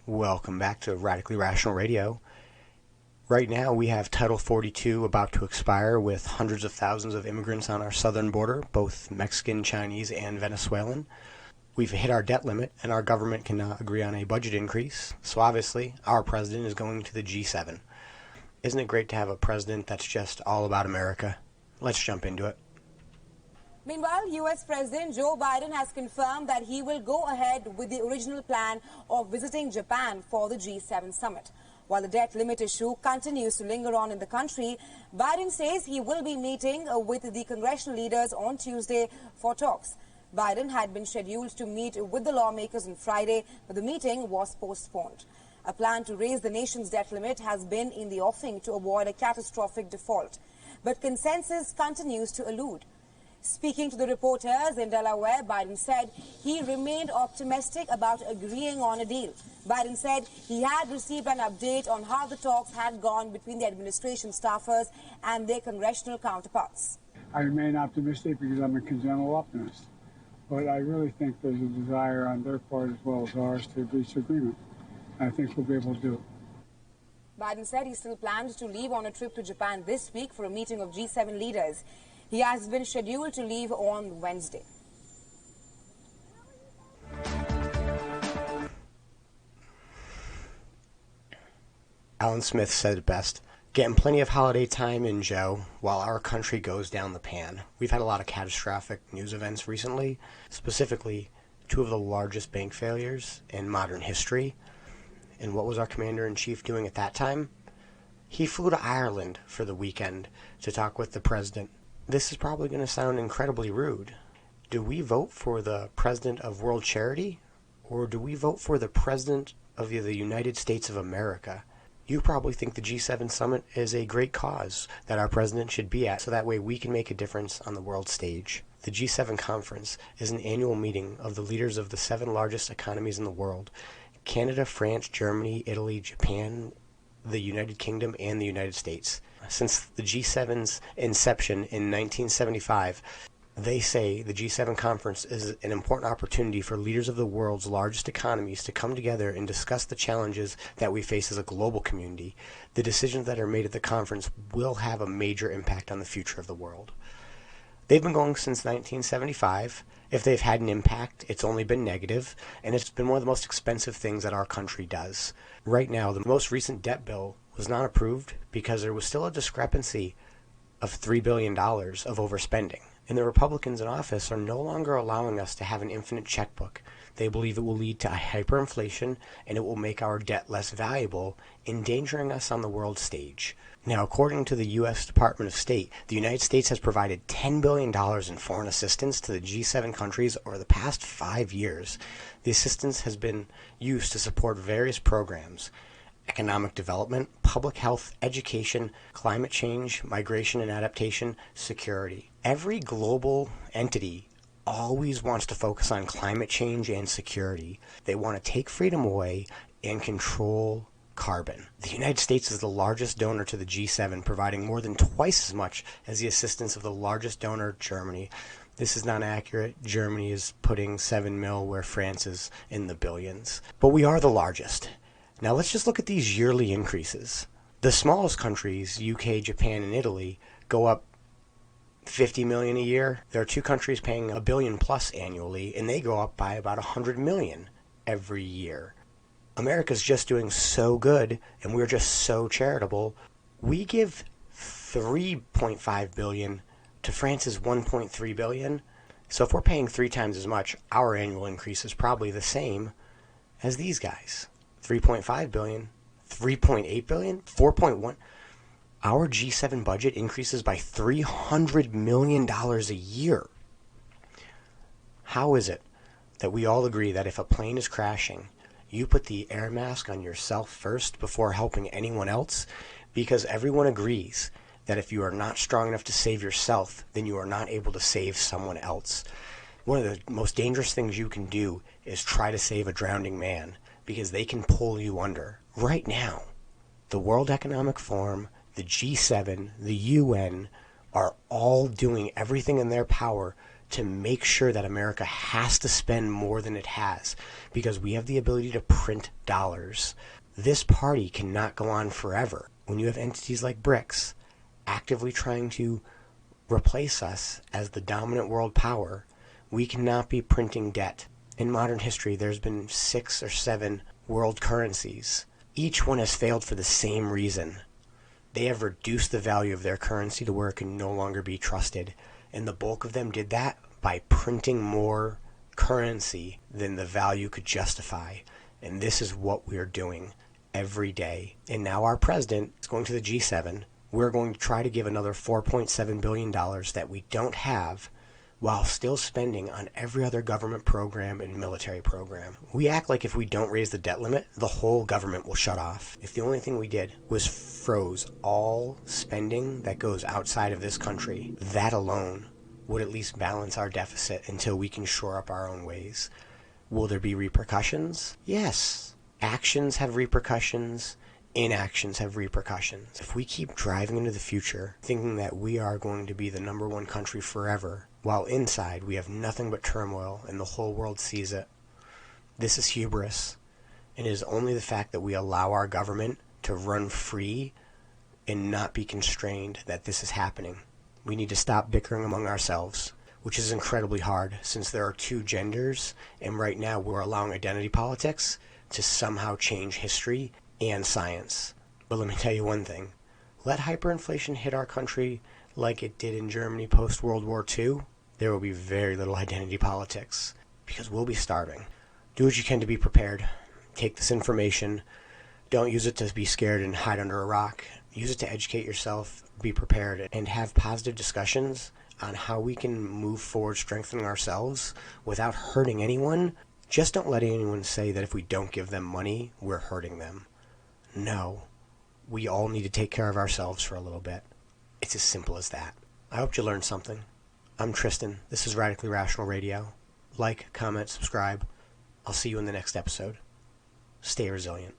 Welcome back to Radically Rational Radio. Right now we have Title 42 about to expire with hundreds of thousands of immigrants on our southern border, both Mexican, Chinese, and Venezuelan. We've hit our debt limit and our government cannot agree on a budget increase, so obviously our president is going to the G7. Isn't it great to have a president that's just all about America? Let's jump into it. Meanwhile, U.S. President Joe Biden has confirmed that he will go ahead with the original plan of visiting Japan for the G7 summit. While the debt limit issue continues to linger on in the country, Biden says he will be meeting with the congressional leaders on Tuesday for talks. Biden had been scheduled to meet with the lawmakers on Friday, but the meeting was postponed. A plan to raise the nation's debt limit has been in the offing to avoid a catastrophic default, but consensus continues to elude. Speaking to the reporters in Delaware, Biden said he remained optimistic about agreeing on a deal. Biden said he had received an update on how the talks had gone between the administration staffers and their congressional counterparts. I remain optimistic because I'm a congenital optimist. But I really think there's a desire on their part as well as ours to reach agreement. I think we'll be able to do it. Biden said he still plans to leave on a trip to Japan this week for a meeting of G7 leaders. He has been scheduled to leave on Wednesday. Alan Smith said it best. Getting plenty of holiday time in, Joe, while our country goes down the pan. We've had a lot of catastrophic news events recently, specifically two of the largest bank failures in modern history. And what was our commander-in-chief doing at that time? He flew to Ireland for the weekend to talk with the president. This is probably going to sound incredibly rude. Do we vote for the president of World Charity, or do we vote for the president of the United States of America? You probably think the G7 summit is a great cause that our president should be at, so that way we can make a difference on the world stage. The G7 conference is an annual meeting of the leaders of the 7 largest economies in the world: Canada, France, Germany, Italy, Japan, the United Kingdom, and the United States. Since the G7's inception in 1975, they say the G7 conference is an important opportunity for leaders of the world's largest economies to come together and discuss the challenges that we face as a global community. The decisions that are made at the conference will have a major impact on the future of the world. They've been going since 1975. If they've had an impact, it's only been negative, and it's been one of the most expensive things that our country does. Right now, the most recent debt bill was not approved because there was still a discrepancy of $3 billion of overspending. And the Republicans in office are no longer allowing us to have an infinite checkbook. They believe it will lead to hyperinflation and it will make our debt less valuable, endangering us on the world stage. Now, according to the U.S. Department of State, the United States has provided $10 billion in foreign assistance to the G7 countries over the past 5 years. The assistance has been used to support various programs: economic development, public health, education, climate change, migration and adaptation, security. Every global entity always wants to focus on climate change and security. They want to take freedom away and control carbon. The United States is the largest donor to the G7, providing more than twice as much as the assistance of the largest donor, Germany. This is not accurate. Germany is putting $7 million where France is in the billions. But we are the largest. Now let's just look at these yearly increases. The smallest countries, UK, Japan, and Italy, go up $50 million a year. There are 2 countries paying $1 billion plus annually, and they go up by about $100 million every year. America's just doing so good, and we're just so charitable. We give $3.5 billion to France's $1.3 billion. So if we're paying 3 times as much, our annual increase is probably the same as these guys. 3.5 billion, 3.8 billion, 4.1. Our G7 budget increases by $300 million a year. How is it that we all agree that if a plane is crashing, you put the air mask on yourself first before helping anyone else? Because everyone agrees that if you are not strong enough to save yourself, then you are not able to save someone else. One of the most dangerous things you can do is try to save a drowning man, because they can pull you under. Right now, the World Economic Forum, the G7, the UN are all doing everything in their power to make sure that America has to spend more than it has because we have the ability to print dollars. This party cannot go on forever. When you have entities like BRICS actively trying to replace us as the dominant world power, we cannot be printing debt. In modern history, there's been 6 or 7 world currencies. Each one has failed for the same reason. They have reduced the value of their currency to where it can no longer be trusted. And the bulk of them did that by printing more currency than the value could justify. And this is what we're doing every day. And now our president is going to the G7. We're going to try to give another $4.7 billion that we don't have while still spending on every other government program and military program. We act like if we don't raise the debt limit, the whole government will shut off. If the only thing we did was froze all spending that goes outside of this country, that alone would at least balance our deficit until we can shore up our own ways. Will there be repercussions? Yes. Actions have repercussions. Inactions have repercussions. If we keep driving into the future thinking that we are going to be the #1 country forever, while inside we have nothing but turmoil and the whole world sees it, this is hubris. And it is only the fact that we allow our government to run free and not be constrained that this is happening. We need to stop bickering among ourselves, which is incredibly hard since there are 2 genders, and right now we're allowing identity politics to somehow change history and science. But let me tell you one thing. Let hyperinflation hit our country like it did in Germany post-World War II, there will be very little identity politics because we'll be starving. Do what you can to be prepared. Take this information. Don't use it to be scared and hide under a rock. Use it to educate yourself, be prepared, and have positive discussions on how we can move forward strengthening ourselves without hurting anyone. Just don't let anyone say that if we don't give them money, we're hurting them. No. We all need to take care of ourselves for a little bit. It's as simple as that. I hope you learned something. I'm Tristan. This is Radically Rational Radio. Like, comment, subscribe. I'll see you in the next episode. Stay resilient.